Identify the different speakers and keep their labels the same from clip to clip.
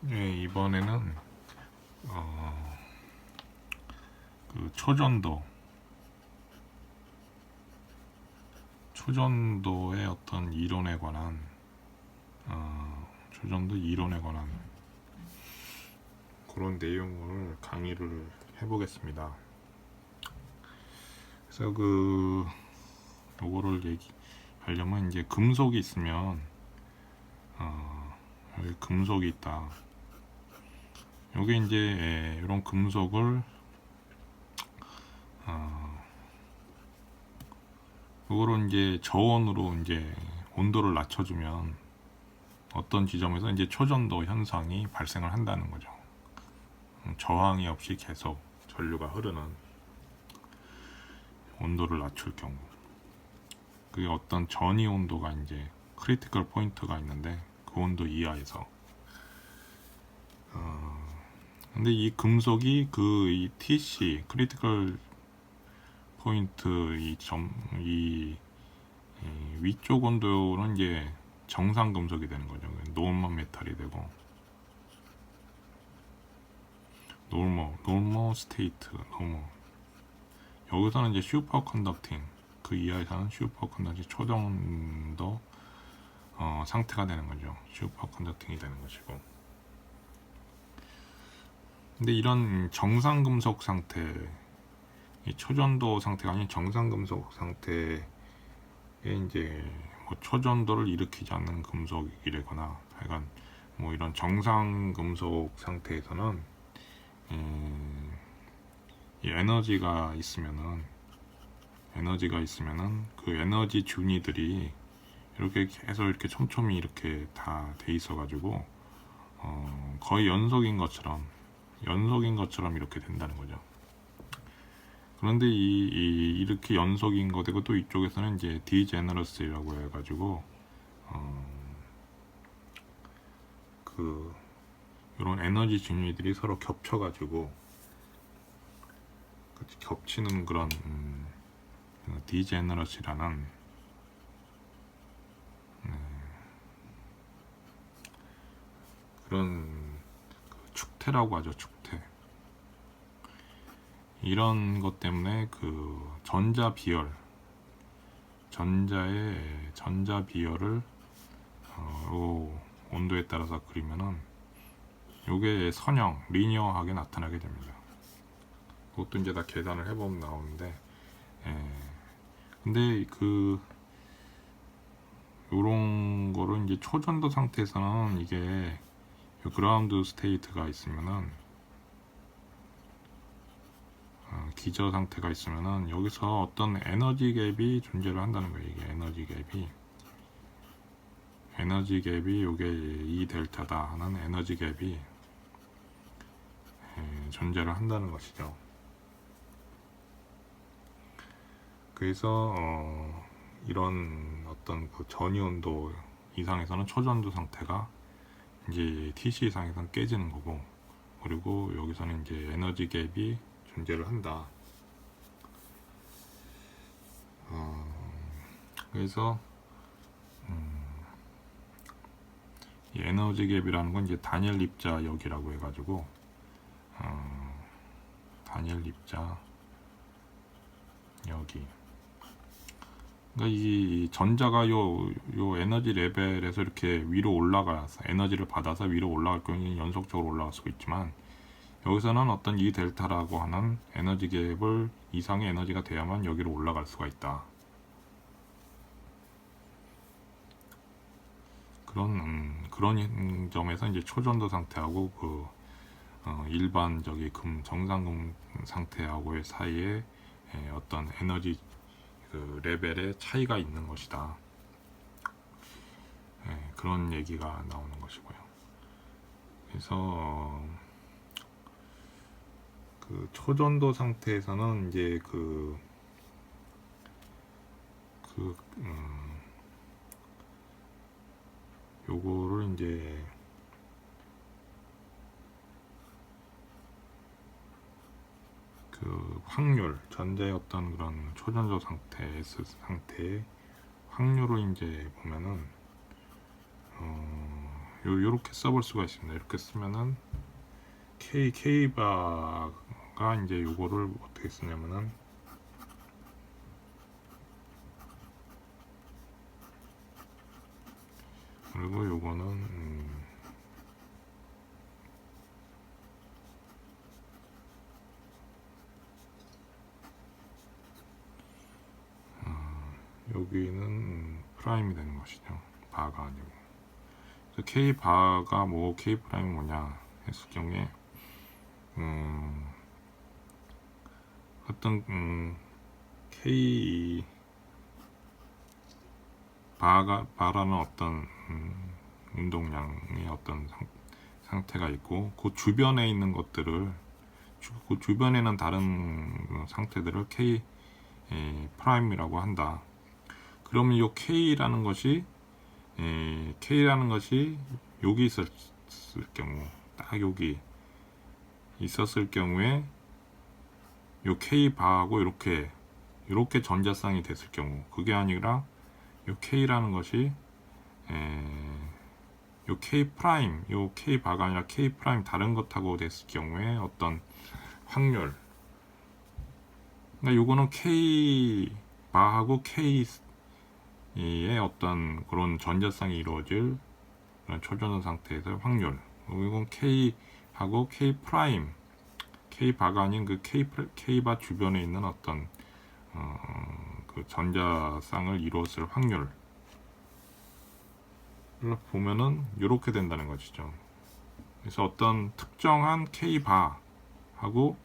Speaker 1: 네, 이번에는 어, 그 초전도의 어떤 이론에 관한 초전도 이론에 관한 그런 내용을 강의를 해보겠습니다. 그래서 요거를 얘기하려면 이제 금속이 있으면 여기 금속이 있다. 요게 이제 이런 금속을 요거를 이제 저온으로 이제 온도를 낮춰주면 어떤 지점에서 이제 초전도 현상이 발생을 한다는 거죠. 저항이 없이 계속 전류가 흐르는 온도를 낮출 경우, 그게 어떤 전이 온도가 이제 크리티컬 포인트가 있는데 그 온도 이하에서 근데 이 금속이 이 TC 크리티컬 포인트 이 위쪽 온도는 이제 정상 금속이 되는 거죠. 노멀 메탈이 되고 노멀 스테이트 여기서는 이제 슈퍼 컨덕팅, 그 이하에서는 슈퍼 컨덕팅 초정도 상태가 되는 거죠. 슈퍼 컨덕팅이 되는 것이고. 근데 이런 정상 금속 상태, 이 초전도 상태가 아닌 정상 금속 상태에 이제 뭐 초전도를 일으키지 않는 금속이래거나, 하여간 뭐 이런 정상 금속 상태에서는 이 에너지가 있으면은 그 에너지 준위들이 이렇게 계속 이렇게 촘촘히 이렇게 다 돼 있어가지고 거의 연속인 것처럼 이렇게 된다는 거죠. 그런데 이렇게 연속인 거 되고, 또 이쪽에서는 이제 디제너러스라고 해가지고 이런 에너지 진위들이 서로 겹쳐가지고 겹치는 그런 디제너러스라는 그런 축태라고 하죠. 축태. 이런 것 때문에 전자 비열을 온도에 따라서 그리면은 요게 선형 리니어하게 나타나게 됩니다. 그것도 이제 다 계산을 해보면 나오는데, 근데 요런 거를 이제 초전도 상태에서는 이게 그라운드 스테이트가 있으면은 기저 상태가 있으면은 여기서 어떤 에너지 갭이 존재를 한다는 거예요. 이게 에너지 갭이 요게 E 델타다 하는 에너지 갭이 존재를 한다는 것이죠. 그래서 이런 어떤 전이 온도 이상에서는 초전도 상태가 이제 TC 이상에서는 깨지는 거고, 그리고 여기서는 이제 에너지 갭이 존재를 한다. 그래서 이 에너지 갭이라는 건 이제 다니엘 입자 역이라고 해가지고 다니엘 입자 여기, 그러니까 이 전자가 요 에너지 레벨에서 이렇게 위로 올라가서 에너지를 받아서 위로 올라갈 경우는 연속적으로 올라갈 수가 있지만, 여기서는 어떤 이 델타라고 하는 에너지 갭을 이상의 에너지가 돼야만 여기로 올라갈 수가 있다. 그런 점에서 이제 초전도 상태하고 일반적인 정상금 상태하고의 사이에 어떤 에너지 레벨의 차이가 있는 것이다. 그런 얘기가 나오는 것이고요. 그래서 초전도 상태에서는 이제 요거를 이제 확률, 전자의 어떤 그런 초전도 상태의 확률을 이제 보면은 요렇게 써볼 수가 있습니다. 이렇게 쓰면은 K바가 이제 요거를 어떻게 쓰냐면은 그리고 요거는 여기는 프라임이 되는 것이죠. 바가 아니고. 그래서 K 바가 뭐 K 프라임이 뭐냐 했을 경우에 어떤 K 바라는 어떤 운동량의 어떤 상태가 있고 그 주변에 있는 것들을 그 주변에는 다른 상태들을 K 프라임이라고 한다. 그러면 이 K라는 것이 여기 있었을 경우, 딱 여기 있었을 경우에 요 K 바하고 이렇게 전자쌍이 됐을 경우, 그게 아니라 요 K라는 것이 요 K 프라임, 요 K 바가 아니라 K 프라임 다른 것하고 됐을 경우에 어떤 확률. 그러니까 요거는 K 바하고 K의 어떤 그런 전자쌍이 이루어질 그런 초전원 상태에서 확률. 이건 K하고 K 프라임, K 바가 아닌 그 K 바 주변에 있는 어떤 그 전자쌍을 이루었을 확률. 보면은 이렇게 된다는 것이죠. 그래서 어떤 특정한 K 바하고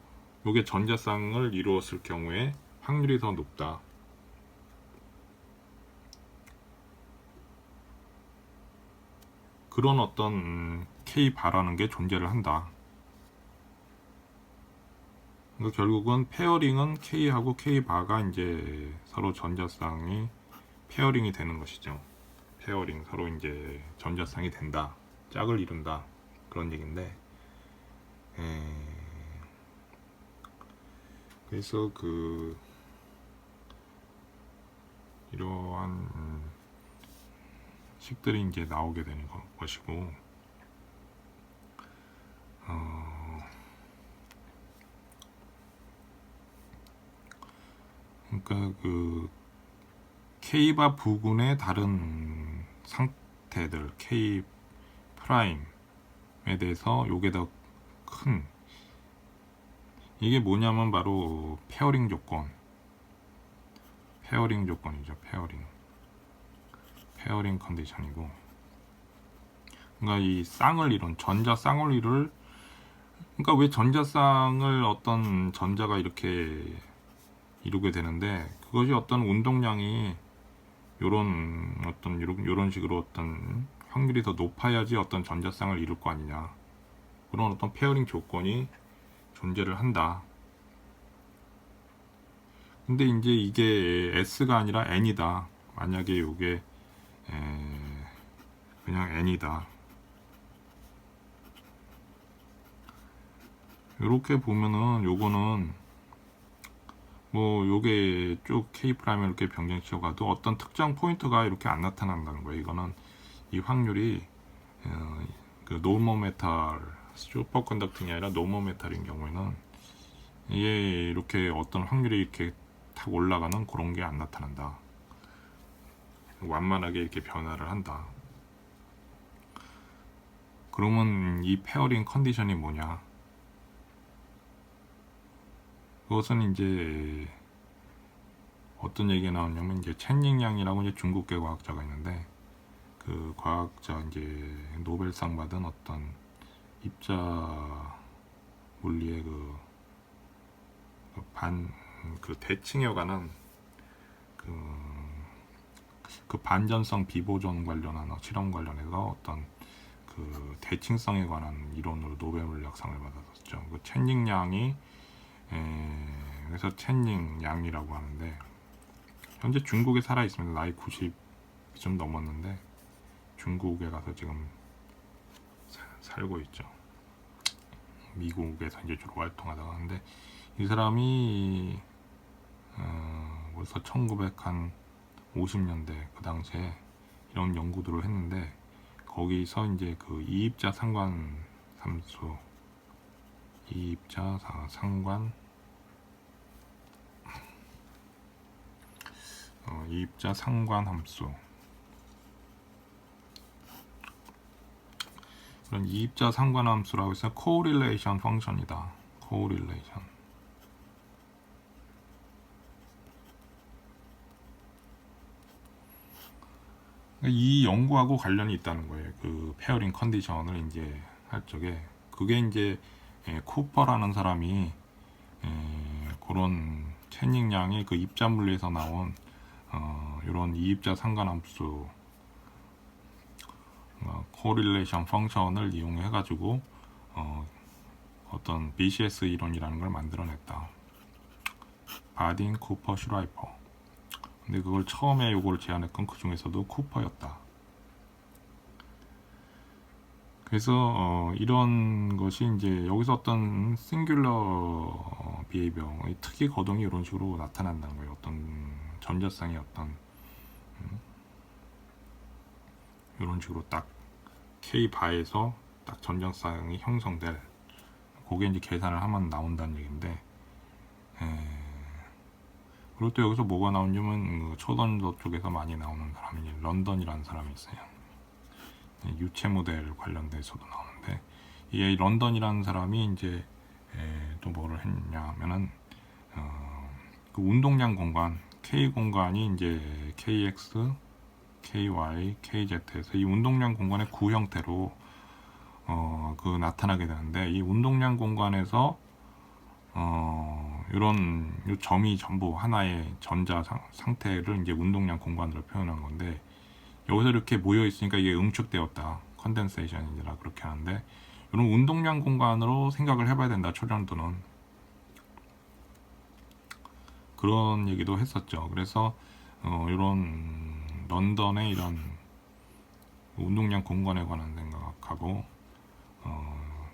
Speaker 1: 요게 전자쌍을 이루었을 경우에 확률이 더 높다. 그런 어떤 K 바라는 게 존재를 한다. 그러니까 결국은 페어링은 K하고 K 바가 이제 서로 전자쌍이 페어링이 되는 것이죠. 페어링 서로 이제 전자쌍이 된다, 짝을 이룬다 그런 얘기인데, 그래서 그 이러한 식들이 이제 나오게 되는 것이고, 그러니까 그 K바 부근의 다른 상태들 K 프라임에 대해서 요게 더 큰, 이게 뭐냐면 바로 페어링 조건이죠. 페어링 컨디션이고, 그러니까 이 쌍을 이룬 전자 쌍을 이룰, 그러니까 왜 전자쌍을 어떤 전자가 이렇게 이루게 되는데, 그것이 어떤 운동량이 요런 식으로 어떤 확률이 더 높아야지 어떤 전자쌍을 이룰 거 아니냐, 그런 어떤 페어링 조건이 존재를 한다. 근데 이제 이게 S가 아니라 N이다. 만약에 요게 그냥 N이다. 이렇게 보면은 요거는 뭐 요게 쭉 K 프라임을 이렇게 병정시켜 가도 어떤 특정 포인트가 이렇게 안 나타난다는 거예요. 이거는 이 확률이 그 노멀 메탈 슈퍼 컨덕팅이 아니라 노멀 메탈인 경우에는 이게 이렇게 어떤 확률이 이렇게 탁 올라가는 그런 게 안 나타난다. 완만하게 이렇게 변화를 한다. 그러면 이 페어링 컨디션이 뭐냐? 그것은 이제 어떤 얘기가 나오냐면, 이제 첸닝 양이라고 이제 중국계 과학자가 있는데, 그 과학자 이제 노벨상 받은 어떤 입자 물리의 그 대칭에 관한 그 반전성 비보존 관련한 실험 관련해서 어떤 그 대칭성에 관한 이론으로 노벨 물리학상을 받았었죠. 그 첸닝 양이 그래서 첸닝 양이라고 하는데, 현재 중국에 살아 있습니다. 나이 90이 좀 넘었는데 중국에 가서 지금 살고 있죠. 미국에서 이제 주로 활동하다가. 하는데 이 사람이 벌써 1950년대 그 당시에 이런 연구들을 했는데, 거기서 이제 그 이입자 상관 함수, 이입자 상관 이입자 상관 함수, 그런 이입자 상관 함수라고 해서 코릴레이션 펑션이다. 코릴레이션. 이 연구하고 관련이 있다는 거예요. 그 페어링 컨디션을 이제 할 적에 그게 이제 쿠퍼라는 사람이 그런 채닝 양의 그 입자 물리에서 나온 이런 이입자 상관함수 코릴레이션 펑션을 이용해 가지고 어떤 BCS 이론이라는 걸 만들어냈다. 바딘, 쿠퍼, 슈라이퍼. 근데 그걸 처음에 요걸 제안했건 그 중에서도 쿠퍼였다. 그래서 이런 것이 이제 여기서 어떤 싱귤러 비헤이비어, 특이 거동이 이런 식으로 나타난다는 거예요. 어떤 전자쌍의 어떤 이런 식으로 딱 K 바에서 딱 전자쌍이 형성될, 그게 이제 계산을 하면 나온다는 얘기인데, 그리고 또 여기서 뭐가 나오냐면 초던도 쪽에서 많이 나오는 사람이 런던이라는 사람이 있어요. 유체 모델 관련돼서도 나오는데, 이 런던이라는 사람이 이제 또 뭐를 했냐면은 그 운동량 공간 K 공간이 이제 KX, KY, KZ에서 이 운동량 공간의 구 형태로 그 나타나게 되는데, 이 운동량 공간에서 이런 요 점이 전부 하나의 전자 상태를 이제 운동량 공간으로 표현한 건데, 여기서 이렇게 모여 있으니까 이게 응축되었다, 컨덴세이션이라 그렇게 하는데, 이런 운동량 공간으로 생각을 해봐야 된다, 초전도는. 그런 얘기도 했었죠. 그래서 이런 런던의 이런 운동량 공간에 관한 생각하고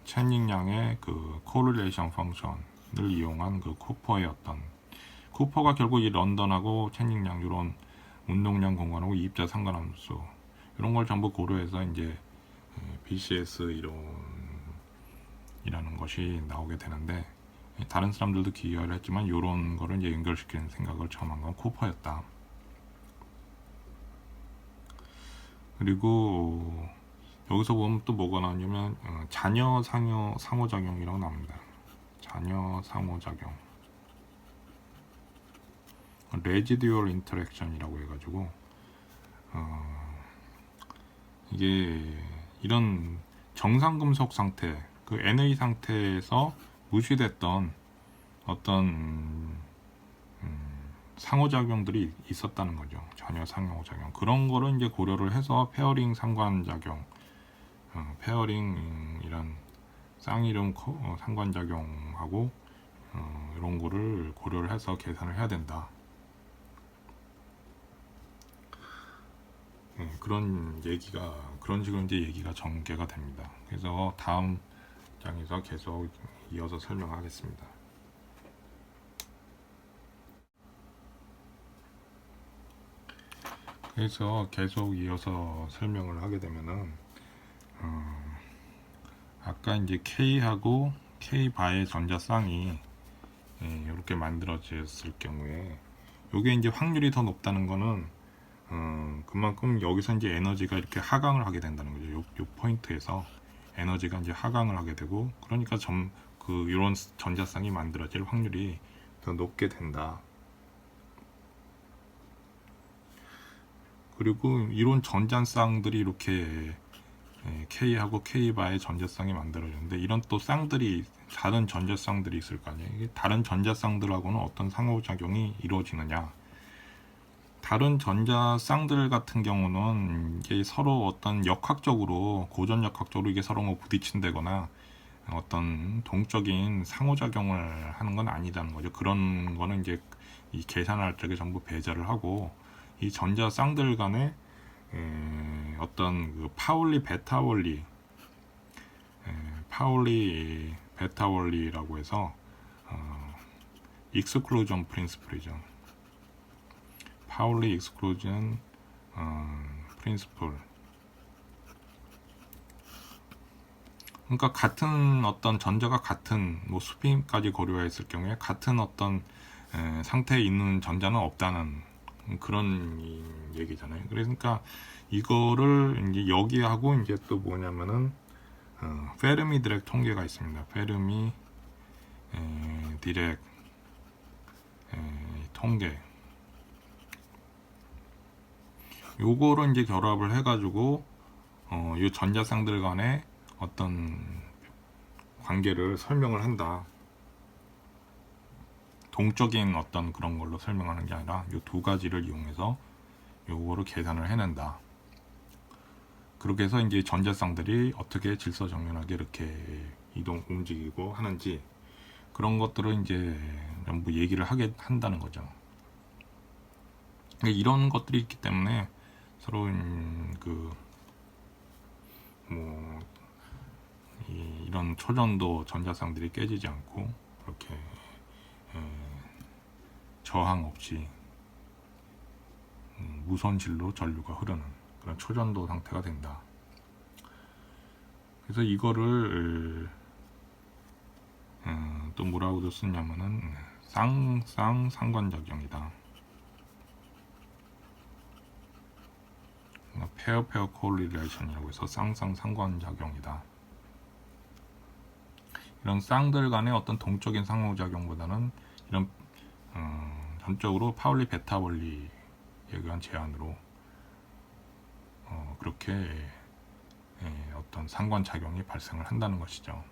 Speaker 1: 채닝 양의 그 코릴레이션 펑션을 이용한 그 쿠퍼의 어떤, 쿠퍼가 결국 이 런던하고 채닝 양 이런 운동량 공간하고 이입자 상관함수 이런 걸 전부 고려해서 이제 BCS 이론이라는 것이 나오게 되는데, 다른 사람들도 기여를 했지만 이런 거를 이제 연결시키는 생각을 처음 한 건 쿠퍼였다. 그리고 여기서 보면 또 뭐가 나오냐면 잔여 상호작용이라고 나옵니다. 잔여 상호작용, 레지듀얼 인터랙션이라고 해가지고 이게 이런 정상금속 상태, 그 NA 상태에서 무시됐던 어떤 상호작용들이 있었다는 거죠. 잔여 상호작용. 그런 거를 이제 고려를 해서 페어링 상관작용, 페어링 이런 쌍이름 상관작용하고 이런 거를 고려를 해서 계산을 해야 된다. 그런 얘기가, 그런 식으로 이제 얘기가 전개가 됩니다. 그래서 다음 장에서 계속 이어서 설명하겠습니다. 그래서 계속 이어서 설명을 하게 되면은 아까 이제 K하고 K 바의 전자쌍이 이렇게 만들어졌을 경우에 요게 이제 확률이 더 높다는 거는 그만큼 여기서 이제 에너지가 이렇게 하강을 하게 된다는 거죠. 요 포인트에서 에너지가 이제 하강을 하게 되고, 그러니까 이런 전자쌍이 만들어질 확률이 더 높게 된다. 그리고 이런 전자쌍들이 이렇게 K하고 K바의 전자쌍이 만들어졌는데, 이런 또 쌍들이, 다른 전자쌍들이 있을 거 아니에요. 이게 다른 전자쌍들하고는 어떤 상호작용이 이루어지느냐. 다른 전자쌍들 같은 경우는 이게 서로 어떤 역학적으로, 고전역학적으로 이게 서로 뭐 부딪힌다거나 어떤 동적인 상호작용을 하는 건 아니라는 거죠. 그런 거는 이제 이 계산할 적에 전부 배제를 하고, 이 전자쌍들 간의 어떤 그 파울리 베타 원리라고 해서 익스클루전 프린시플이죠. 파울리 익스클루전 프린시플, 그러니까 같은 어떤 전자가 같은 뭐 스핀까지 고려했을 경우에 같은 어떤 상태에 있는 전자는 없다는 그런 얘기잖아요. 그러니까 이거를 이제 여기하고 이제 또 뭐냐면은 페르미 디렉 통계가 있습니다. 페르미 디렉 통계. 요거를 이제 결합을 해가지고 이 전자쌍들 간의 어떤 관계를 설명을 한다. 동적인 어떤 그런 걸로 설명하는 게 아니라 이 두 가지를 이용해서 요거를 계산을 해낸다. 그렇게 해서 이제 전자쌍들이 어떻게 질서정연하게 이렇게 움직이고 하는지 그런 것들을 이제 전부 얘기를 하게 한다는 거죠. 이런 것들이 있기 때문에 서로 뭐 이런 초전도 전자쌍들이 깨지지 않고 이렇게 저항 없이 무선실로 전류가 흐르는 그런 초전도 상태가 된다. 그래서 이거를 또 뭐라고도 쓰냐면은 쌍쌍상관작용이다. 페어 코릴레이션이라고 해서 쌍쌍상관작용이다. 이런 쌍들 간의 어떤 동적인 상호작용보다는 이런 전적으로 파울리 베타 원리에 의한 제안으로 그렇게 어떤 상관작용이 발생을 한다는 것이죠.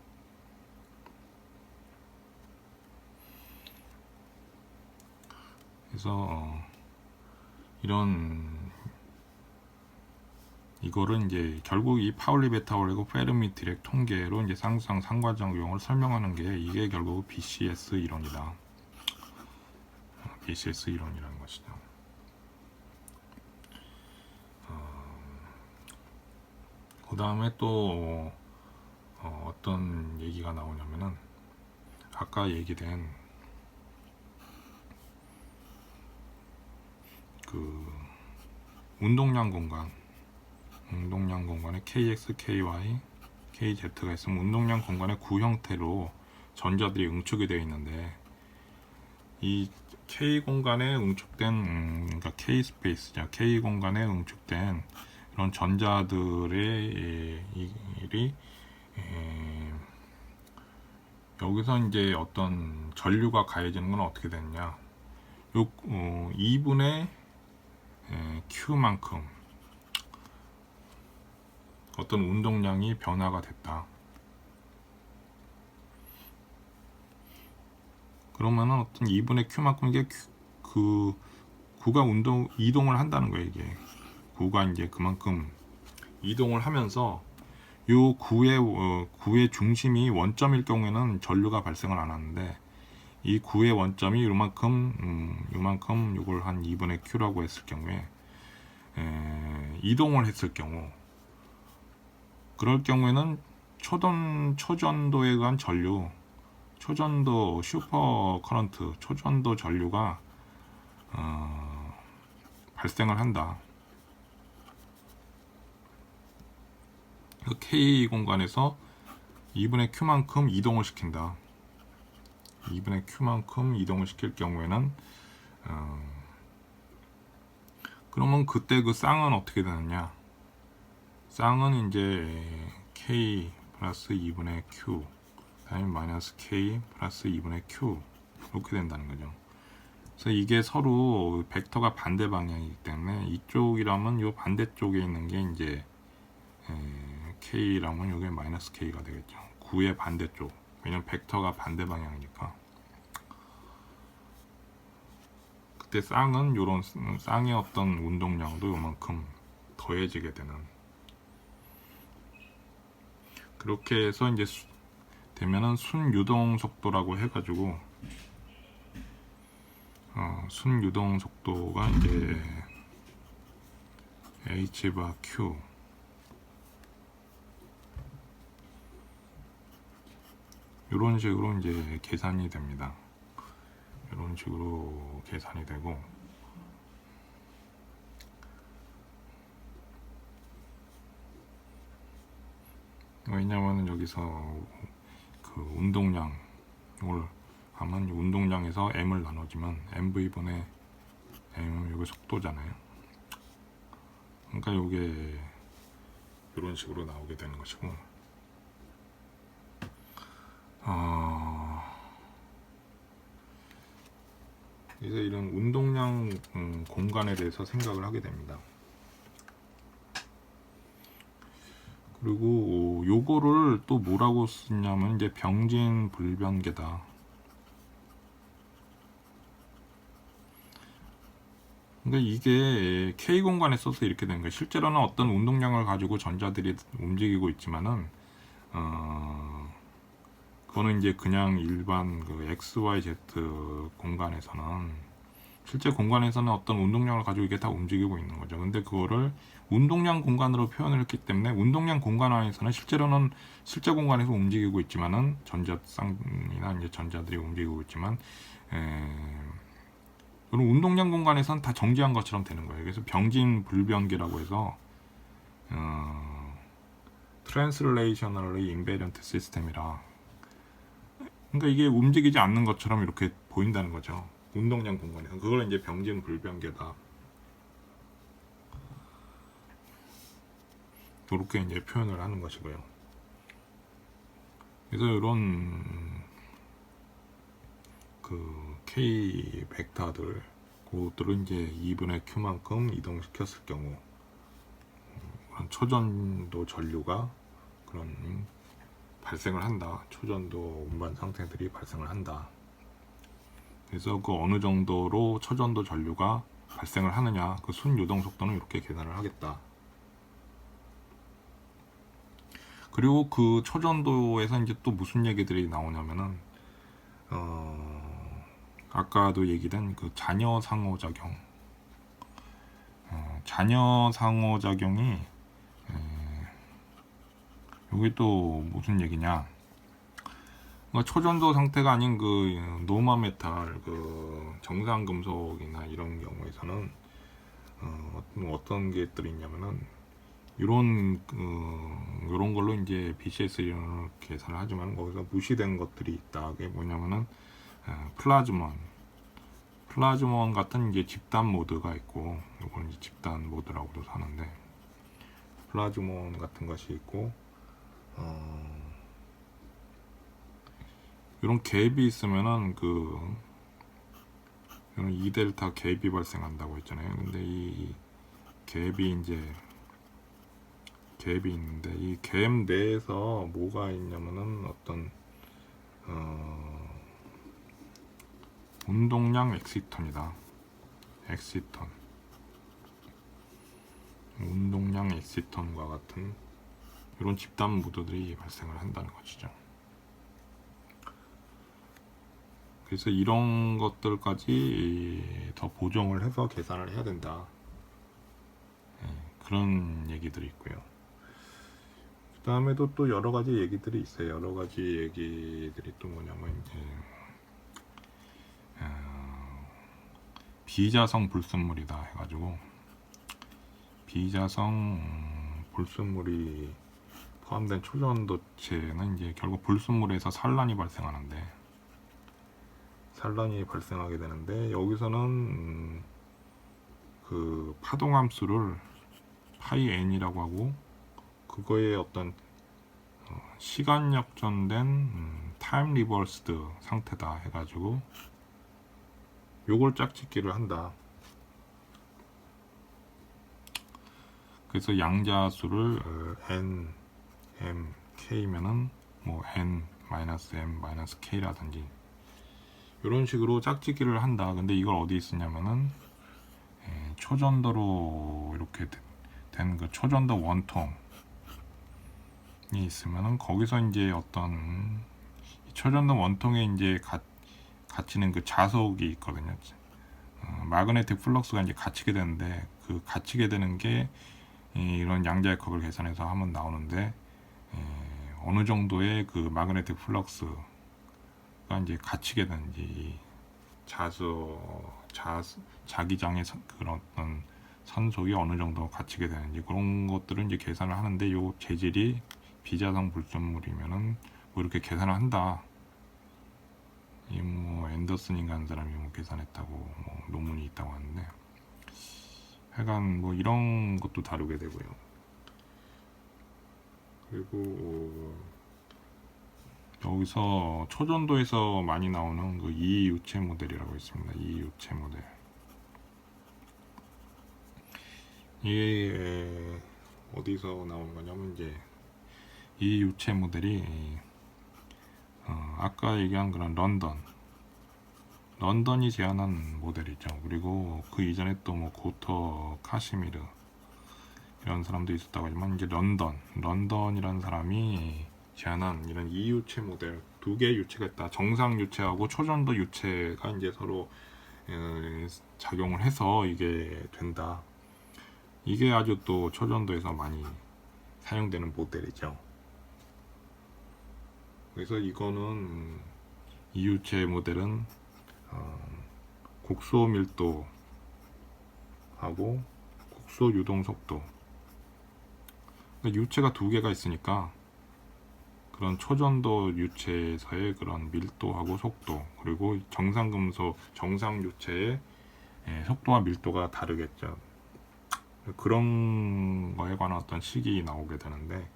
Speaker 1: 그래서 이거를 이제 결국 이 파울리 베타 원리고 페르미 디렉 통계로 이제 상관작용을 설명하는 게 이게 결국 BCS 이론이다. BCS 이론이라는 것이죠. 그 다음에 또 어떤 얘기가 나오냐면은 아까 얘기된 그 운동량 공간에 KX, KY, KZ가 있으면 운동량 공간의 구형태로 전자들이 응축이 되어 있는데 이 K 공간에 응축된 그러니까 K 스페이스죠. K 공간에 응축된 이런 전자들의 일이 여기서 이제 어떤 전류가 가해지는 건 어떻게 되느냐? 요 2분의 Q만큼 어떤 운동량이 변화가 됐다. 그러면은 어떤 2분의 Q만큼 이게 그 구가 이동을 한다는 거예요. 이게 구가 이제 그만큼 이동을 하면서 요 구의 중심이 원점일 경우에는 전류가 발생을 안 하는데 이 구의 원점이 요만큼 요걸 한 2분의 Q라고 했을 경우에 이동을 했을 경우 그럴 경우에는 초전도에 의한 전류 초전도 슈퍼 커런트 초전도 전류가 발생을 한다. K 공간에서 2분의 Q만큼 이동을 시킨다. 2분의 Q만큼 이동을 시킬 경우에는 그러면 그때 그 쌍은 어떻게 되느냐? 쌍은 이제 K 플러스 2분의 Q 다음에 마이너스 K 플러스 2분의 Q 이렇게 된다는 거죠. 그래서 이게 서로 벡터가 반대 방향이기 때문에 이쪽이라면 이 반대쪽에 있는 게 이제 K라면 이게 마이너스 K가 되겠죠. 9의 반대쪽. 왜냐면 벡터가 반대 방향이니까. 그때 쌍은 요런 쌍의 어떤 운동량도 요만큼 더해지게 되는. 그렇게 해서 이제 되면은 순유동 속도라고 해가지고 순유동 속도가 이제 H 바 Q 이런 식으로 이제 계산이 됩니다. 이런 식으로 계산이 되고 왜냐면은 여기서 그 운동량 이걸 하면 운동량에서 m을 나눠주면 mv분의 m 이게 속도잖아요. 그러니까 이게 이런 식으로 나오게 되는 것이고, 이제 이런 운동량 공간에 대해서 생각을 하게 됩니다. 그리고 요거를 또 뭐라고 쓰냐면 이제 병진 불변계다. 그러니까 이게 K 공간에 써서 이렇게 되는 거예요. 실제로는 어떤 운동량을 가지고 전자들이 움직이고 있지만은 그거는 이제 그냥 일반 그 X, Y, Z 공간에서는, 실제 공간에서는 어떤 운동량을 가지고 이게 다 움직이고 있는 거죠. 근데 그거를 운동량 공간으로 표현을 했기 때문에 운동량 공간 안에서는 실제로는 실제 공간에서 움직이고 있지만은 전자쌍이나 이제 전자들이 움직이고 있지만 그런 운동량 공간에서는 다 정지한 것처럼 되는 거예요. 그래서 병진 불변계라고 해서 Translationally Invariant System이라, 그러니까 이게 움직이지 않는 것처럼 이렇게 보인다는 거죠. 운동량 공간에서. 그걸 이제 병진 불변계다. 이렇게 이제 표현을 하는 것이고요. 그래서 이런 그 K 벡터들, 그것들을 이제 2분의 Q만큼 이동시켰을 경우 그런 초전도 전류가 그런 발생을 한다. 초전도 운반 상태들이 발생을 한다. 그래서 그 어느 정도로 초전도 전류가 발생을 하느냐, 그 순유동 속도는 이렇게 계산을 하겠다. 그리고 그 초전도에서 이제 또 무슨 얘기들이 나오냐면은 아까도 얘기된 그 잔여 상호작용, 잔여 상호작용이 여기 또 무슨 얘기냐? 그러니까 초전도 상태가 아닌 그 노마 메탈, 그 정상 금속이나 이런 경우에서는 어떤 게들이 있냐면은 이런 걸로 이제 BCS 이론을 계산을 하지만 거기서 무시된 것들이 있다. 그게 뭐냐면은 플라즈몬 같은 이제 집단 모드가 있고, 이건 이제 집단 모드라고도 하는데, 플라즈몬 같은 것이 있고, 이런 갭이 있으면은 이런 2델타 갭이 발생한다고 했잖아요. 근데 이 갭이 이제 갭이 있는데, 이 갭 내에서 뭐가 있냐면은 어떤 운동량 엑시턴이다. 엑시턴, 운동량 엑시턴과 같은 이런 집단 모드들이 발생을 한다는 것이죠. 그래서 이런 것들까지 더 보정을 해서 계산을 해야 된다. 그런 얘기들이 있고요. 그 다음에도 또 여러 가지 얘기들이 있어요. 여러 가지 얘기들이 또 뭐냐면 이제 비자성 불순물이다 해가지고, 비자성 불순물이 포함된 초전도체는 이제 결국 불순물에서 산란이 발생하는데, 산란이 발생하게 되는데, 여기서는 그 파동함수를 파이 n이라고 하고, 그거에 어떤 시간 역전된 타임 리버스드 상태다 해가지고 요걸 짝짓기를 한다. 그래서 양자수를 n, m, k면은 뭐 n-m-k라든지 이런 식으로 짝짓기를 한다. 근데 이걸 어디 쓰냐면은 초전도로 이렇게 된 그 초전도 원통이 있으면은 거기서 이제 어떤 초전도 원통에 이제 갇히는 그 자석이 있거든요. 마그네틱 플럭스가 이제 갇히게 되는데, 그 갇히게 되는 게 이런 양자역학을 계산해서 하면 나오는데, 어느 정도의 그 마그네틱 플럭스가 이제 갇히게 되는지, 자기장의 그런 어떤 산속이 어느 정도 갇히게 되는지, 그런 것들을 이제 계산을 하는데, 요 재질이 비자성 불순물이면은 뭐 이렇게 계산을 한다. 이 뭐 앤더슨인가 사람이 뭐 계산했다고 뭐 논문이 있다고 하는데, 하여간 뭐 이런 것도 다루게 되고요. 그리고 여기서 초전도에서 많이 나오는 그 이유체 모델이라고 있습니다. 이유체 모델. 이게 어디서 나오는 거냐면, 이제 이유체 모델이 아까 얘기한 그런 런던이 제안한 모델이죠. 그리고 그 이전에 또 뭐 고터 카시미르 이런 사람도 있었다고 하지만, 이제 런던이라는 사람이 제안한 이런 이유체 모델, 두 개의 유체가 있다. 정상 유체하고 초전도 유체가 이제 서로 작용을 해서 이게 된다. 이게 아주 또 초전도에서 많이 사용되는 모델이죠. 그래서 이거는 이유체 모델은 곡소 밀도하고 곡소 유동 속도, 유체가 두 개가 있으니까 그런 초전도 유체에서의 그런 밀도하고 속도, 그리고 정상금속 정상 유체의 속도와 밀도가 다르겠죠. 그런 거에 관한 어떤 식이 나오게 되는데,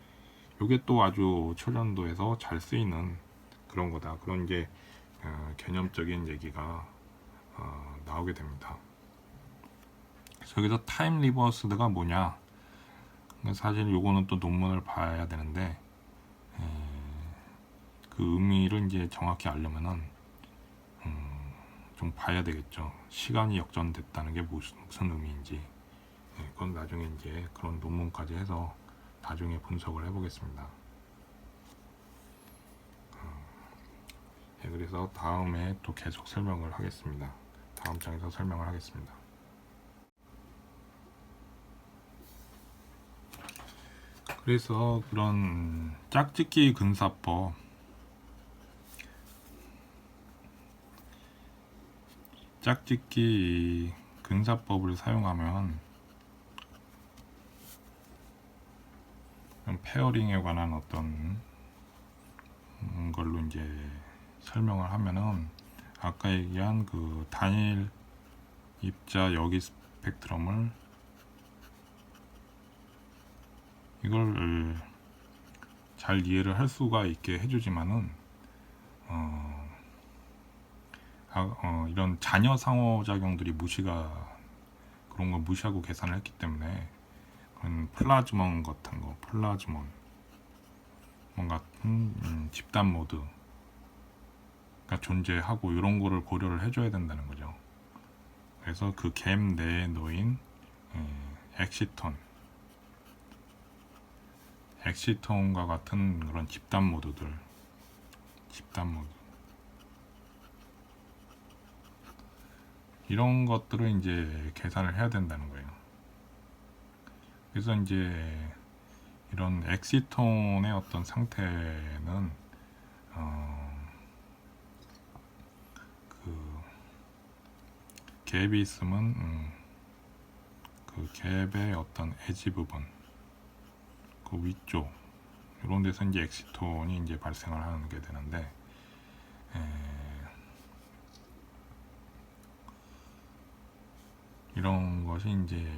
Speaker 1: 이게 또 아주 초전도에서 잘 쓰이는 그런 거다. 그런 게 개념적인 얘기가 나오게 됩니다. 그래서 여기서 타임 리버스드가 뭐냐? 사실 요거는 또 논문을 봐야 되는데, 그 의미를 이제 정확히 알려면은 좀 봐야 되겠죠. 시간이 역전됐다는 게 무슨 의미인지. 그건 나중에 이제 그런 논문까지 해서 나중에 분석을 해보겠습니다. 그래서 다음에 또 계속 설명을 하겠습니다. 다음 장에서 설명을 하겠습니다. 그래서 그런 짝짓기 근사법, 짝짓기 근사법을 사용하면 페어링에 관한 어떤 걸로 이제 설명을 하면은, 아까 얘기한 그 단일 입자 여기 스펙트럼을 이걸 잘 이해를 할 수가 있게 해주지만은 이런 잔여 상호작용들이 그런 거 무시하고 계산을 했기 때문에, 그런 플라즈몬 같은 거, 플라즈몬 같은 집단 모드가 존재하고 이런 거를 고려를 해줘야 된다는 거죠. 그래서 그 갭 내에 놓인 엑시톤과 같은 그런 집단 모드 이런 것들을 이제 계산을 해야 된다는 거예요. 그래서 이제 이런 엑시톤의 어떤 상태는 그 갭이 있으면 그 갭의 어떤 에지 부분, 그 위쪽 이런 데서 이제 엑시톤이 이제 발생을 하게 되는데, 이런 것이 이제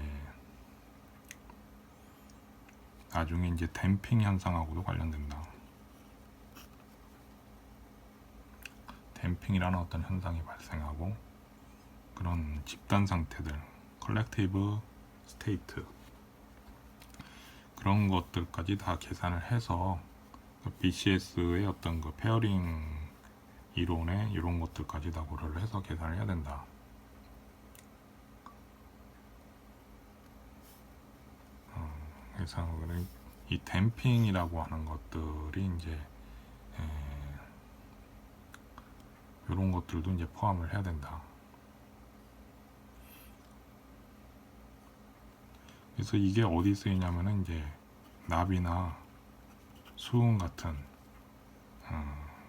Speaker 1: 나중에 이제 댐핑 현상하고도 관련된다. 댐핑이라는 어떤 현상이 발생하고, 그런 집단 상태들, 컬렉티브 스테이트, 그런 것들까지 다 계산을 해서 BCS의 어떤 그 페어링 이론에 이런 것들까지 다 고려를 해서 계산을 해야 된다. 그래서 이 댐핑이라고 하는 것들이 이제 이런 것들도 이제 포함을 해야 된다. 그래서 이게 어디 쓰이냐면은 이제 납이나 수은 같은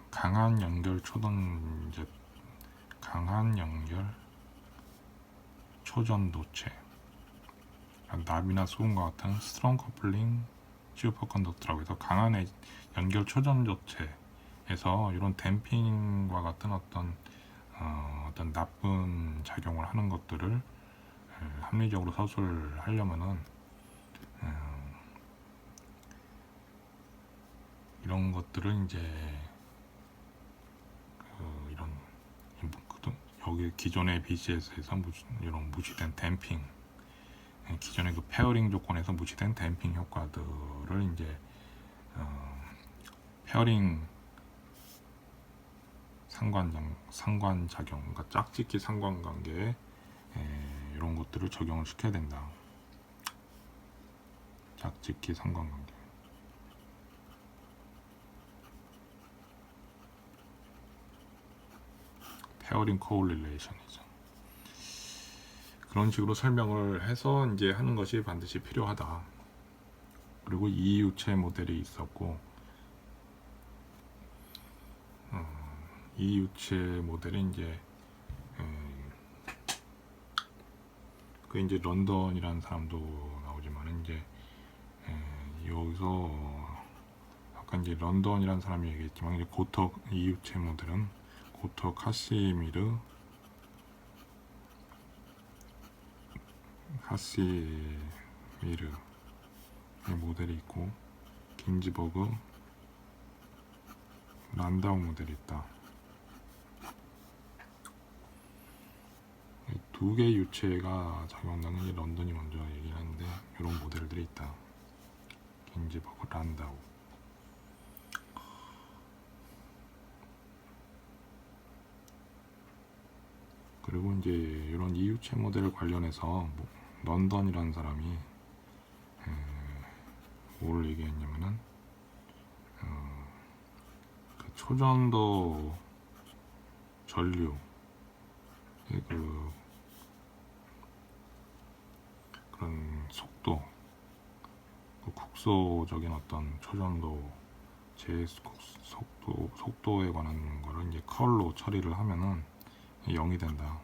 Speaker 1: 강한 연결 초전도체, 납이나 수은과 같은 스트롱 커플링 슈퍼컨덕터라고 해서 강한 연결 초전도체에서 이런 댐핑과 같은 어떤 나쁜 작용을 하는 것들을 합리적으로 서술하려면은 이런 것들은 이제 이런 여기 기존의 BCS에서 이런 무시된 댐핑, 기존의 그 페어링 조건에서 무시된 댐핑 효과들을 이제 페어링 상관작용, 그러니까 짝짓기 상관관계에 이런 것들을 적용을 시켜야 된다. 짝짓기 상관관계. 페어링 코릴레이션이죠. 그런 식으로 설명을 해서 이제 하는 것이 반드시 필요하다. 그리고 이유체 모델이 있었고, 이유체 모델이 이제 그 이제 런던이라는 사람도 나오지만 이제 여기서 아까 이제 런던이라는 사람이 얘기했지만 이제 고터 이유체 모델은 고터 카시미르 모델이 있고 긴즈버그 란다우 모델이 있다. 두 개의 유체가 작용하는 게 런던이 먼저 얘기를 하는데 이런 모델들이 있다. 긴즈버그 란다우. 그리고 이제 이런 이유체 모델 관련해서 런던이라는 사람이 뭘 얘기했냐면은 그 초전도 전류 그런 속도, 그 국소적인 어떤 초전도 속도에 관한 거를 이제 컬로 처리를 하면은 0이 된다.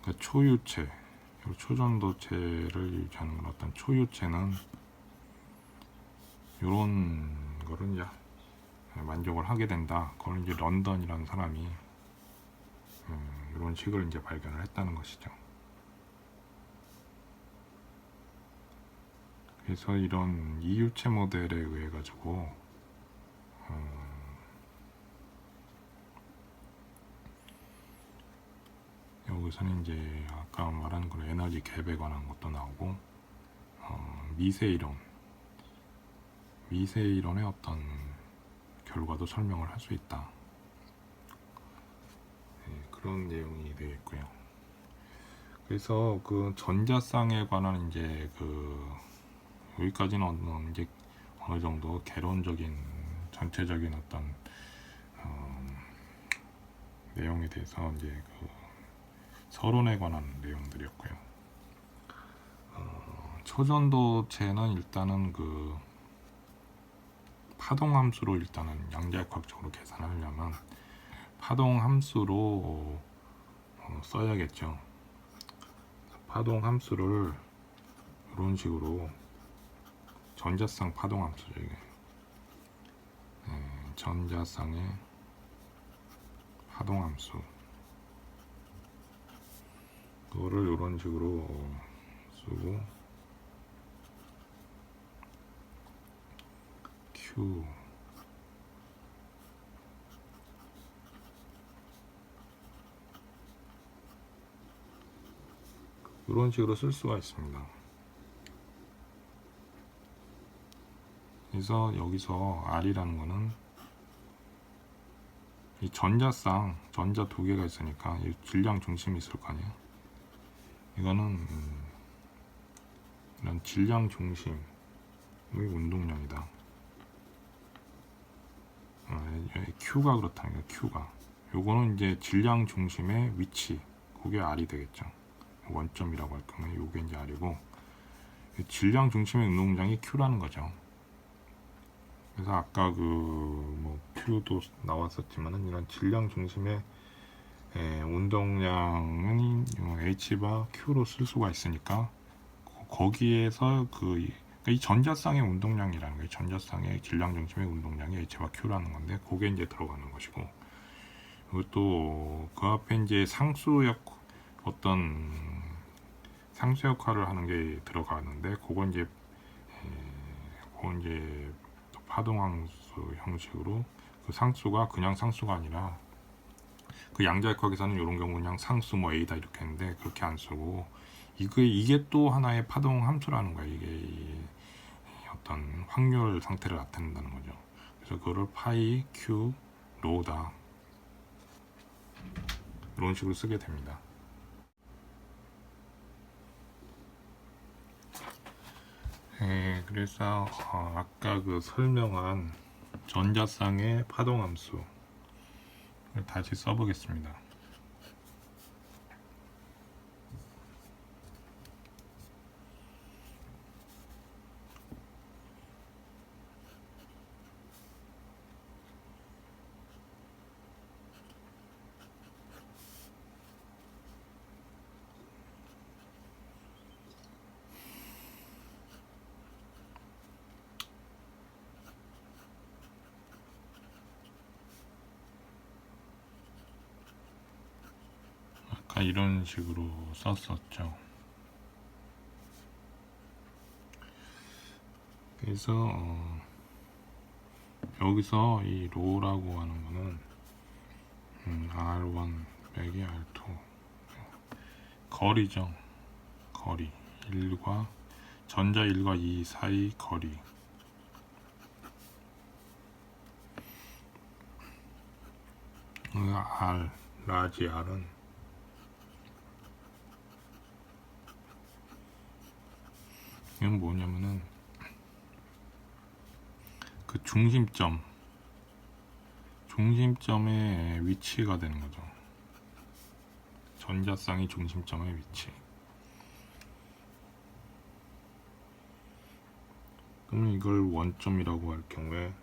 Speaker 1: 그러니까 초유체, 초전도체를 유지하는 어떤 초유체는 이런 거를 이제 만족을 하게 된다. 그걸 이제 런던이라는 사람이 이런 식을 이제 발견을 했다는 것이죠. 그래서 이런 이유체 모델에 의해 가지고 여기서는 이제 아까 말한 그런 에너지 갭에 관한 것도 나오고 미세이론의 어떤 결과도 설명을 할 수 있다. 그런 내용이 되겠고요. 그래서 그 전자쌍에 관한 이제 여기까지는 이제 어느 정도 개론적인 전체적인 어떤 내용에 대해서 이제 서론에 관한 내용들이었고요. 초전도체는 일단은 파동함수로 일단은 양자역학적으로 계산하려면 파동함수로 써야겠죠. 파동함수를 이런 식으로 전자쌍 파동함수죠. 이게 전자쌍의 파동함수 그거를 이런 식으로 쓰고 Q 이런 식으로 쓸 수가 있습니다. 그래서 여기서 R이라는 거는 이 전자 두 개가 있으니까 이 질량 중심이 있을 거 아니에요. 이거는 이런 질량 중심의 운동량이다. Q가 그렇다는 거예요. Q가 요거는 이제 질량 중심의 위치, 그게 R이 되겠죠. 원점이라고 할 경우에 요게 이제 R이고 질량 중심의 운동량이 Q라는 거죠. 그래서 아까 Q도 나왔었지만은 이런 질량 중심의 운동량은 H바 Q로 쓸 수가 있으니까 거기에서 이 전자쌍의 운동량이라는 거예요. 전자쌍의 질량 중심의 운동량이 H바 Q라는 건데 그게 이제 들어가는 것이고, 그리고 또 그 앞에 이제 어떤 상수 역할을 하는 게 들어가는데 그건 이제 파동함수 형식으로 그 상수가 그냥 상수가 아니라 그 양자역학에서는 이런 경우 그냥 상수 뭐 A다 이렇게 했는데 그렇게 안 쓰고 이게 또 하나의 파동 함수라는 거야. 이게 어떤 확률 상태를 나타낸다는 거죠. 그래서 그거를 파이 Q 로다 이런 식으로 쓰게 됩니다. 그래서 아까 그 설명한 전자쌍의 파동함수 다시 써보겠습니다. 아까 이런 식으로 썼었죠. 그래서 여기서 이 로라고 하는 거는 R1 빼기 R2 거리죠. 거리 1과 전자 1과 2 사이 거리. R 라지 R은 이건 뭐냐면은 그 중심점의 위치가 되는 거죠. 전자쌍이 중심점의 위치. 그러면 이걸 원점이라고 할 경우에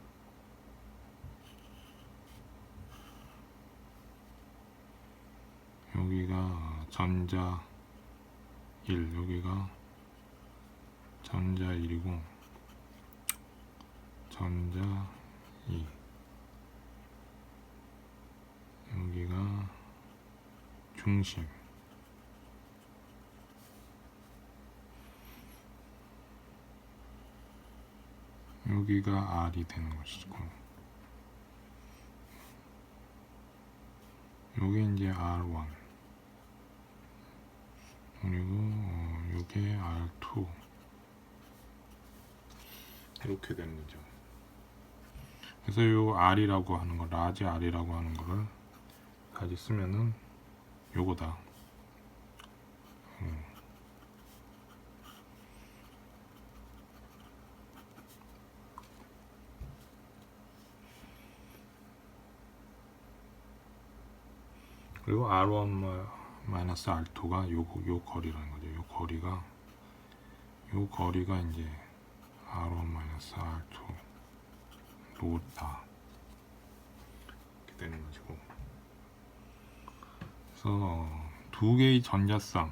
Speaker 1: 여기가 전자 1, 여기가 전자 1이고 전자 2, 여기가 중심, 여기가 R이 되는 것이고, 여기 이제 R1, 그리고 이게 R2 이렇게 되는 거죠. 그래서 요 R이라고 하는 거, 라지 R이라고 하는 거를 다시 쓰면은 요거다. 그리고 R1 마이너스 R2가 요 거리라는 거죠. 요 거리가 이제 R1 마이너스 R2 로다 이렇게 되는 것이고, 그래서 두 개의 전자쌍의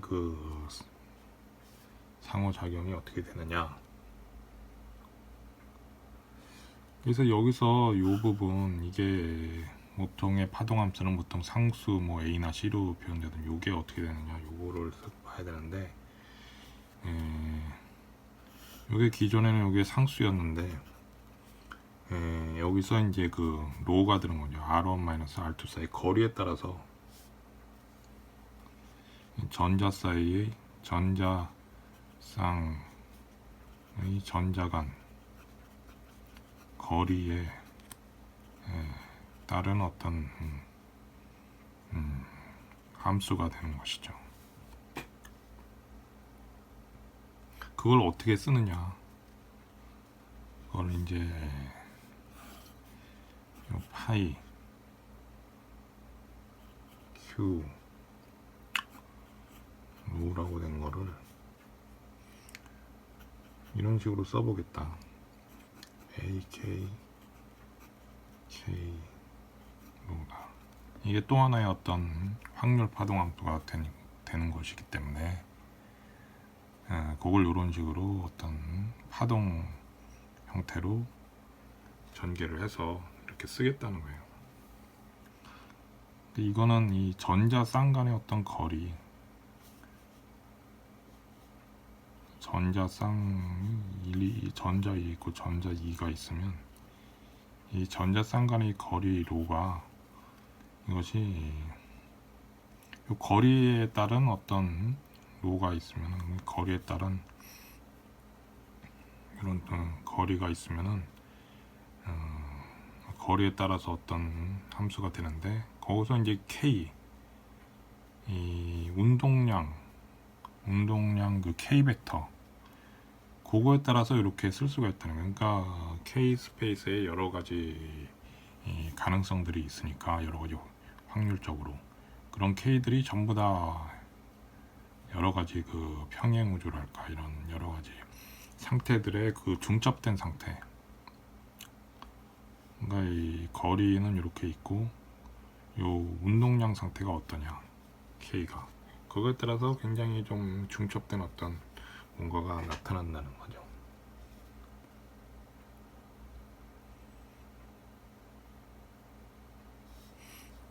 Speaker 1: 그 상호작용이 어떻게 되느냐. 그래서 여기서 이 부분, 이게 보통의 파동함수는 보통 상수 뭐 A나 C로 표현되든 요게 어떻게 되느냐, 요거를 봐야 되는데, 요게 기존에는 요게 상수였는데, 여기서 이제 그 로가 들은 거죠. R1-R2 사이 거리에 따라서 전자 사이의 전자쌍의 전자 간 거리에 따른 어떤 함수가 되는 것이죠. 그걸 어떻게 쓰느냐, 그걸 이제 요 파이 Q 로라고 된 거를 이런 식으로 써보겠다. AK K 로다. 이게 또 하나의 어떤 확률 파동 함수가 되는 것이기 때문에 그걸 이런 식으로 어떤 파동 형태로 전개를 해서 이렇게 쓰겠다는 거예요. 이거는 이 전자 쌍간의 어떤 거리, 전자 쌍이 전자 1 있고 전자 2가 있으면 이 전자 쌍간의 거리 로가 이것이 이 거리에 따른 어떤 로가 있으면 거리에 따른 이런 거리가 있으면은 거리에 따라서 어떤 함수가 되는데 거기서 이제 K 이 운동량 그 K 벡터 그거에 따라서 이렇게 쓸 수가 있다는 거예요. 그러니까 K 스페이스에 여러 가지 가능성들이 있으니까 여러 가지 확률적으로 그런 K들이 전부 다 여러 가지 그 평행 우주랄까 이런 여러 가지 상태들의 그 중첩된 상태. 그러니까 이 거리는 이렇게 있고 요 운동량 상태가 어떠냐 K가 그거에 따라서 굉장히 좀 중첩된 어떤 뭔가가 나타난다는 거죠.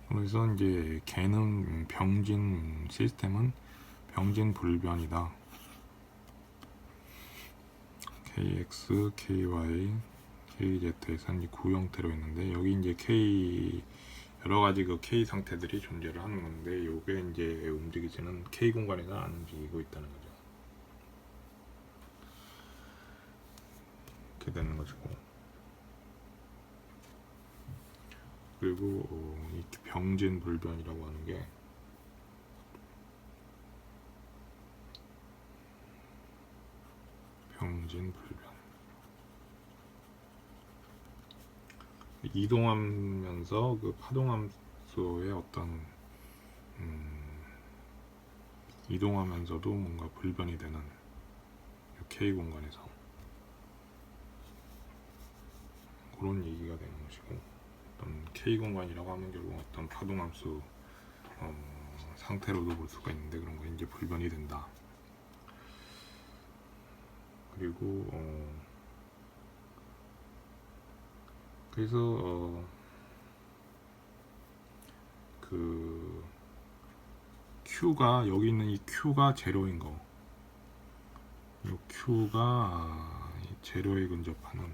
Speaker 1: 그래서 이제 걔는 병진 시스템은 병진 불변이다. KX, KY, KZ에서 이제 구형태로 있는데 여기 이제 K 여러 가지 그 K 상태들이 존재를 하는 건데 요게 이제 움직이지는 K 공간에서 안 움직이고 있다는 거죠. 이렇게 되는 것이고 그리고 이 병진 불변이라고 하는 게 병진 불변 이동하면서 그 파동함수의 어떤 이동하면서도 뭔가 불변이 되는 K 공간에서 그런 얘기가 되는 것이고 어떤 K 공간이라고 하면 결국 어떤 파동함수 상태로도 볼 수가 있는데 그런 거 이제 불변이 된다. 그리고 그래서 그 Q가 여기 있는 이 Q가 제로인 거, 이 Q가 제로에 근접하는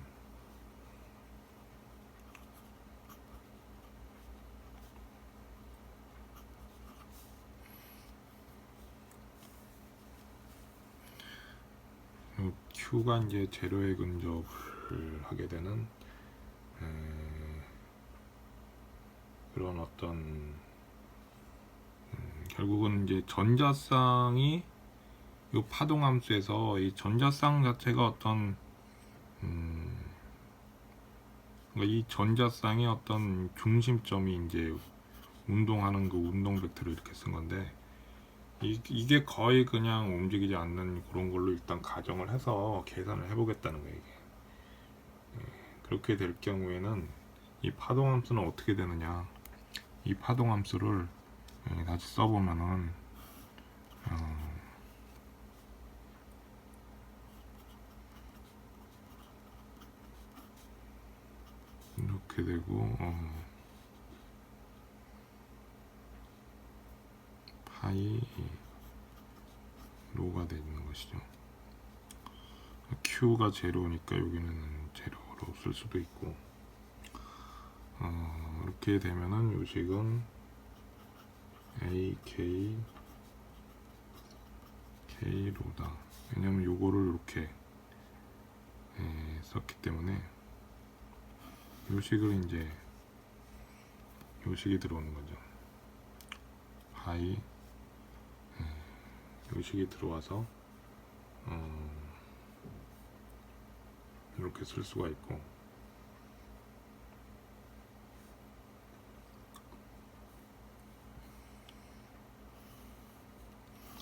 Speaker 1: 이 Q가 이제 제로에 근접을 하게 되는 그런 어떤 결국은 이제 전자쌍이 이 파동함수에서 이 전자쌍 자체가 어떤 그러니까 이 전자쌍의 어떤 중심점이 이제 운동하는 그 운동 벡터를 이렇게 쓴 건데 이게 거의 그냥 움직이지 않는 그런 걸로 일단 가정을 해서 계산을 해보겠다는 거예요. 이게. 그렇게 될 경우에는 이 파동함수는 어떻게 되느냐? 이 파동함수를 다시 써보면은 이렇게 되고 파이 로가 되는 것이죠. Q가 제로니까 여기는 제로로 쓸 수도 있고 이렇게 되면은 요식은 AK K 로다. 왜냐면 요거를 이렇게 썼기 때문에 요식을 이제 요식이 들어오는 거죠. 파이 요식이 들어와서 이렇게 쓸 수가 있고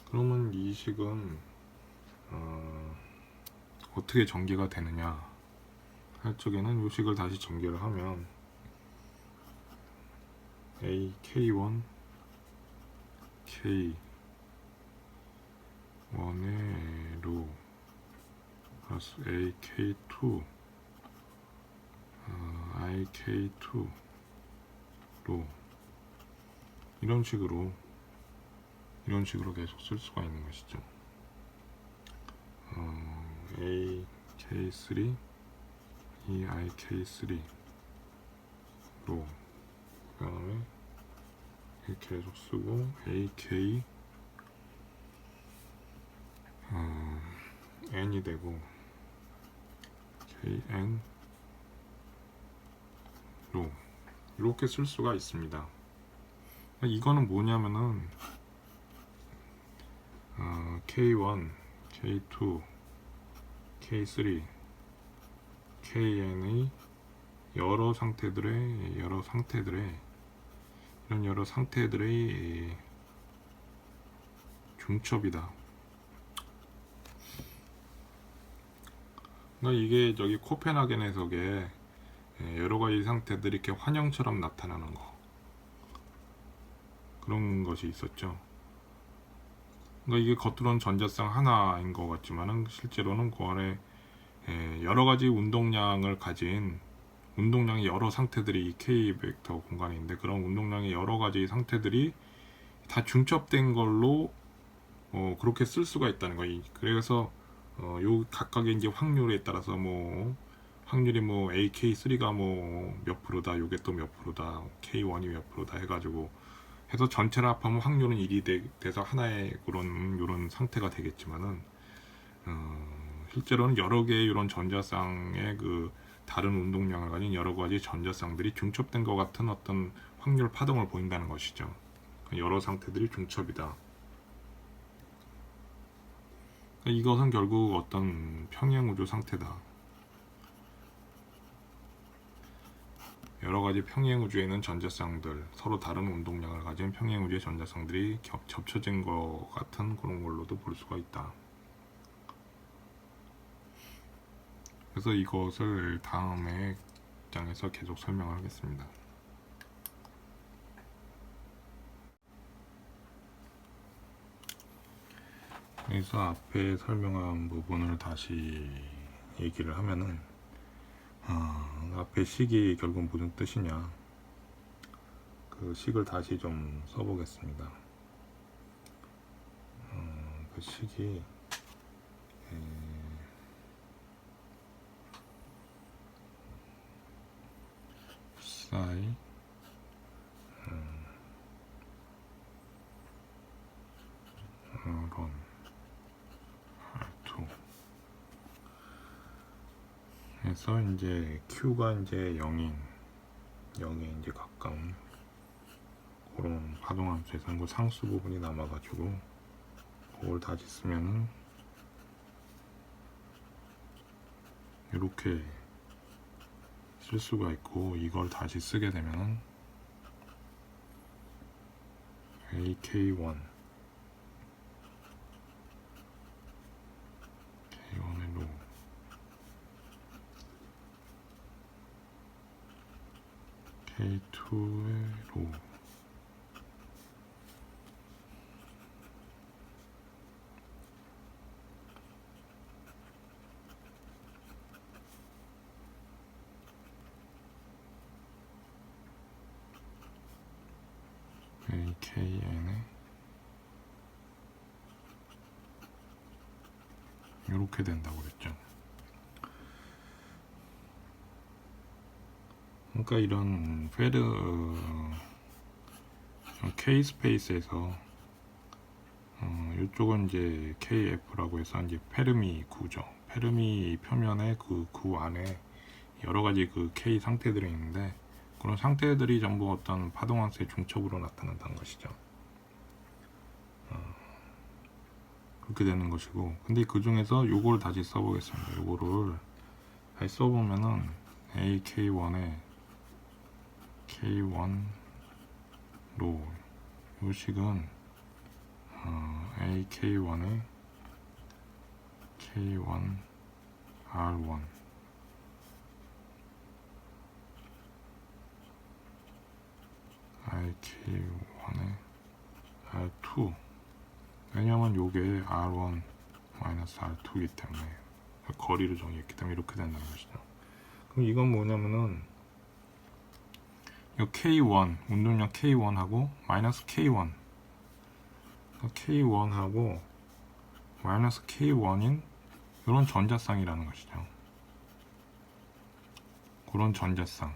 Speaker 1: 그러면 이 식은 어떻게 전개가 되느냐 할 적에는 이 식을 다시 전개를 하면 A K1 K1의 로 플러스 A K2 I K2 로 이런 식으로 계속 쓸 수가 있는 것이죠. A K3 E I K3 로 그 다음에 이렇게 계속 쓰고 AK N이 되고 KN 로 이렇게 쓸 수가 있습니다. 이거는 뭐냐면은 K1, K2, K3, KN의 여러 상태들의 중첩이다. 그러니까 이게 저기 코펜하겐 해석에 여러 가지 상태들이 이렇게 환영처럼 나타나는 거, 그런 것이 있었죠. 그러니까 이게 겉으로는 전자쌍 하나인 것 같지만은 실제로는 그 안에 여러 가지 운동량을 가진 운동량의 여러 상태들이 이 K 벡터 공간에 있는데, 그런 운동량의 여러 가지 상태들이 다 중첩된 걸로 그렇게 쓸 수가 있다는 거예요. 그래서 요 각각의 이제 확률에 따라서 뭐 확률이 뭐 AK3가 뭐 몇 프로다, 요게 또 몇 프로다, K1이 몇 프로다 해가지고 해서 전체를 합하면 확률은 1이 돼서 하나의 요런 상태가 되겠지만은 실제로는 여러 개의 이런 전자쌍의 그 다른 운동량을 가진 여러 가지 전자쌍들이 중첩된 것 같은 어떤 확률 파동을 보인다는 것이죠. 여러 상태들이 중첩이다. 이것은 결국 어떤 평행우주 상태다. 여러 가지 평행우주에는 전자쌍들, 서로 다른 운동량을 가진 평행우주의 전자쌍들이 접쳐진 것 같은 그런 걸로도 볼 수가 있다. 그래서 이것을 다음에 장에서 계속 설명을 하겠습니다. 그래서 앞에 설명한 부분을 다시 얘기를 하면은 앞에 식이 결국 무슨 뜻이냐, 그 식을 다시 좀 써보겠습니다. 그 식이 psi 론 R2 해서 이제 Q가 이제 0에 이제 가까운 그런 파동함수에서 그 상수 부분이 남아가지고 그걸 다시 쓰면은 이렇게 쓸 수가 있고, 이걸 다시 쓰게 되면은 AK1 K1의 로 K2의 로 AKN에 이렇게 된다고 그랬죠. 그러니까 이런 K 스페이스에서 이쪽은 이제 KF라고 해서 이제 페르미 구죠. 페르미 표면에 그 안에 여러 가지 그 K 상태들이 있는데, 그런 상태들이 전부 어떤 파동함수의 중첩으로 나타난다는 것이죠. 그렇게 되는 것이고, 근데 그 중에서 요걸 다시 써보겠습니다. 요거를 다시 써보면은 AK1에 K1 로 요 식은 AK1에 K1 R1 I IK1에 R2. 왜냐면 요게 R1 마이너스 R2이기 때문에 거리를 정의했기 때문에 이렇게 된다는 것이죠. 그럼 이건 뭐냐면은 요 K1 운동량 K1하고 마이너스 K1 K1하고 마이너스 K1인 이런 전자쌍이라는 것이죠. 그런 전자쌍,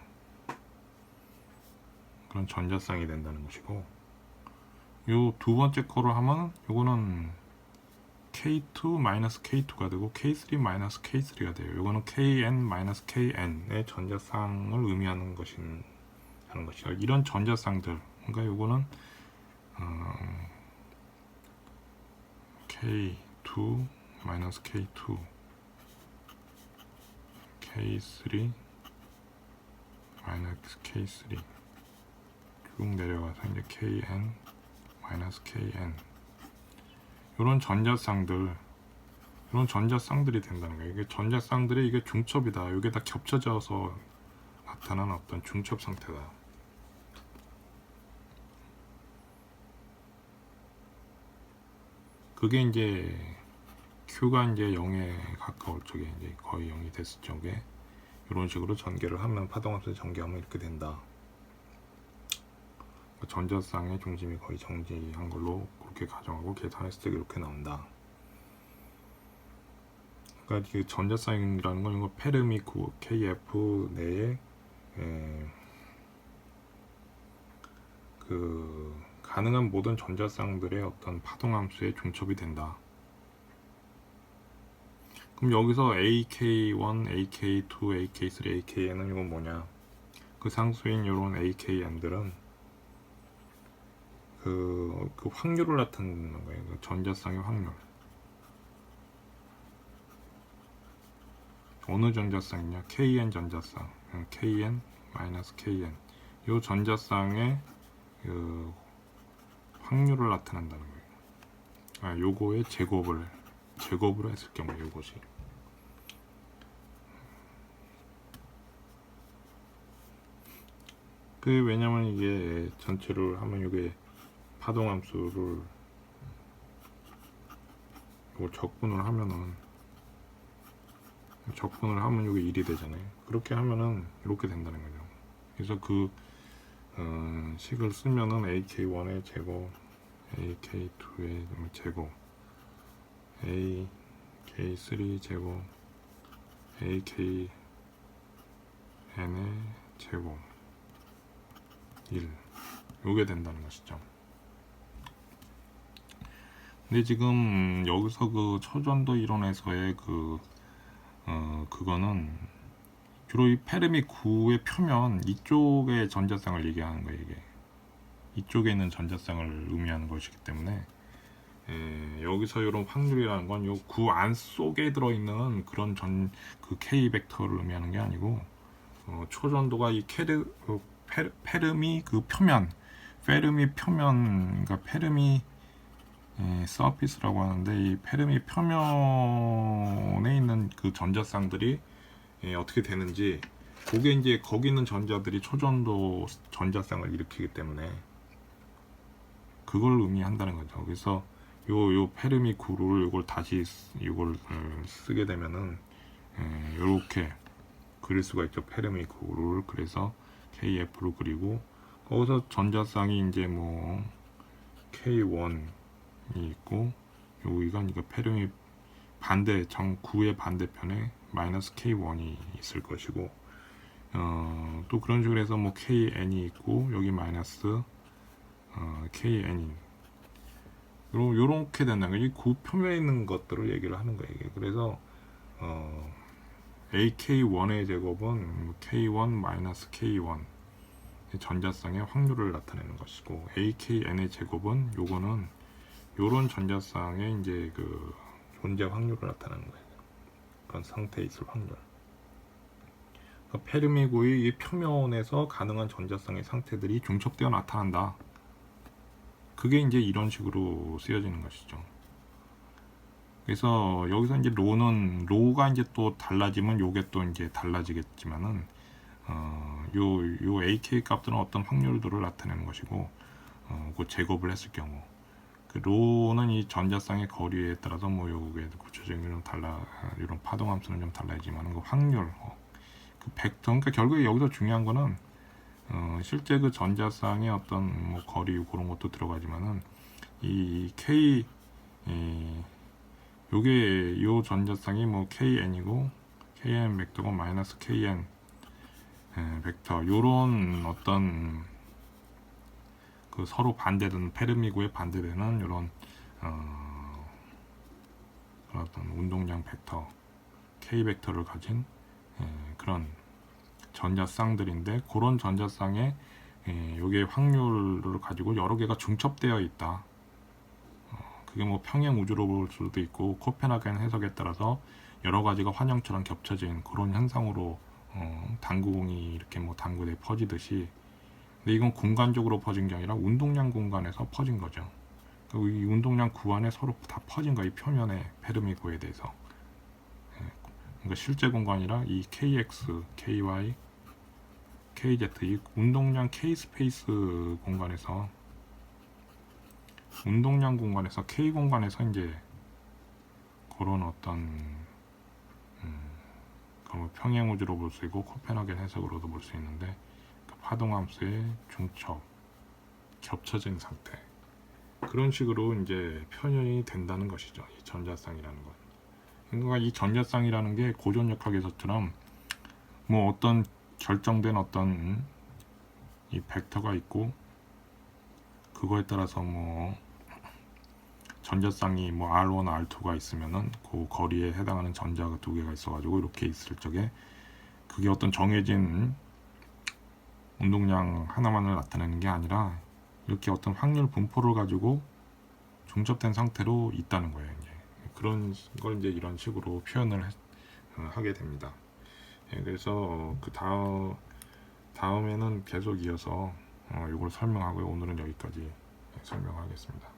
Speaker 1: 그런 전자쌍이 된다는 것이고, 요 두 번째 거로 하면 요거는 K2 마이너스 K2가 되고 K3 마이너스 K3가 돼요. 요거는 KN 마이너스 KN의 전자쌍을 의미하는 하는 것이죠. 이런 전자쌍들, 그러니까 요거는 K2 마이너스 K2 K3 마이너스 K3 쭉 내려가서 이제 KN 마이너스 KN 이런 전자쌍들이 된다는 거예요. 이게 전자쌍들이 이게 중첩이다. 이게 다 겹쳐져서 나타난 어떤 중첩 상태다. 그게 이제 Q가 이제 0에 가까울 적에 이제 거의 0이 됐을 적에 이런 식으로 전개를 하면 파동함수 전개하면 이렇게 된다. 전자쌍의 중심이 거의 정지한 걸로 그렇게 가정하고 계산했을 때 이렇게 나온다. 그러니까 그 전자쌍이라는 건 이거 페르미 구 KF 내에 그 가능한 모든 전자쌍들의 어떤 파동함수의 중첩이 된다. 그럼 여기서 AK1, AK2, AK3, AKN은 이건 뭐냐? 그 상수인 이런 AKN들은 그 확률을 나타내는 거예요. 그 전자쌍의 확률. 어느 전자쌍이냐? KN 전자쌍. KN 마이너스 KN. 이 전자쌍의 그 확률을 나타낸다는 거예요. 요거의 제곱으로 했을 경우에 요것이. 그게 왜냐면 이게 전체를 하면 이게 파동함수를 이걸 적분을 하면 이게 1이 되잖아요. 그렇게 하면은 이렇게 된다는 거죠. 그래서 그 식을 쓰면은 AK1의 제곱, AK2의 제곱, AK3 제곱, AKN의 제곱 1 요게 된다는 것이죠. 근데 지금 여기서 그 초전도 이론에서의 그거는 주로 이 페르미 구의 표면 이쪽의 전자쌍을 얘기하는 거예요. 이게 이쪽에 있는 전자쌍을 의미하는 것이기 때문에 여기서 이런 확률이라는 건 요 구 안 속에 들어있는 그런 그 K 벡터를 의미하는 게 아니고 초전도가 이 페르미 그 표면, 페르미 표면, 그러니까 페르미 서피스라고 하는데 이 페르미 표면에 있는 그 전자쌍들이 어떻게 되는지 그게 이제 거기 있는 전자들이 초전도 전자쌍을 일으키기 때문에 그걸 의미한다는 거죠. 그래서 요 페르미 구를 이걸 다시 이걸 쓰게 되면은 이렇게 그릴 수가 있죠. 페르미 구를 그래서 KF로 그리고 거기서 전자쌍이 이제 뭐 K1이 있고 여기가 이거 페르미 반대 구의 반대편에 마이너스 K1이 있을 것이고 또 그런 식으로 해서 뭐 KN이 있고 여기 마이너스 KN이 요렇게 된다는 거예요. 이 구 표면에 있는 것들을 얘기를 하는 거예요. 그래서 AK1의 제곱은 K1 마이너스 K1 전자쌍의 확률을 나타내는 것이고 AKN의 제곱은 요거는 요런 전자쌍의 이제 그 존재 확률을 나타내는 거예요. 그런 상태에 있을 확률. 그러니까 페르미구의 이 표면에서 가능한 전자쌍의 상태들이 중첩되어 나타난다. 그게 이제 이런 식으로 쓰여지는 것이죠. 그래서 여기서 이제 로가 이제 또 달라지면 요게 또 이제 달라지겠지만은 요 AK 값들은 어떤 확률도를 나타내는 것이고, 그 제곱을 했을 경우, 그 로는 이 전자쌍의 거리에 따라서 뭐 요게 구체적인 좀 이런 파동 함수는 좀 달라지만 그 확률, 그 벡터, 그러니까 결국에 여기서 중요한 거는 실제 그 전자쌍의 어떤 뭐 거리 그런 것도 들어가지만은 이 K, 요게 요 전자쌍이 뭐 KN이고 KN 벡터고 마이너스 KN 벡터, 요런 어떤 그 서로 반대되는 페르미구에 반대되는 이런 어떤 운동량 벡터 K 벡터를 가진 그런 전자쌍들인데, 그런 전자쌍에 요게 확률을 가지고 여러 개가 중첩되어 있다. 그게 뭐 평행 우주로 볼 수도 있고 코펜하겐 해석에 따라서 여러 가지가 환영처럼 겹쳐진 그런 현상으로 당구공이 이렇게 뭐 당구대에 퍼지듯이, 근데 이건 공간적으로 퍼진 게 아니라 운동량 공간에서 퍼진 거죠. 이 운동량 구간에 서로 다 퍼진 거예요. 이 표면의 페르미구에 대해서. 그러니까 실제 공간이라 이 KX, KY, KZ, 이 운동량 K 스페이스 공간에서, 운동량 공간에서 K 공간에서 이제 그런 어떤 평행 우주로 볼 수 있고 코펜하겐 해석으로도 볼 수 있는데, 그 파동함수의 중첩, 겹쳐진 상태, 그런 식으로 이제 표현이 된다는 것이죠. 이 전자쌍이라는 것. 그러니까 이 전자쌍이라는 게 고전역학에서처럼 뭐 어떤 결정된 어떤 이 벡터가 있고, 그거에 따라서 뭐 전자쌍이 뭐 R1, R2가 있으면은 그 거리에 해당하는 전자가 두 개가 있어가지고 이렇게 있을 적에 그게 어떤 정해진 운동량 하나만을 나타내는 게 아니라 이렇게 어떤 확률 분포를 가지고 중첩된 상태로 있다는 거예요. 이제 그런 걸 이제 이런 식으로 표현을 하게 됩니다. 그래서 그 다음에는 계속 이어서 이걸 설명하고요. 오늘은 여기까지 설명하겠습니다.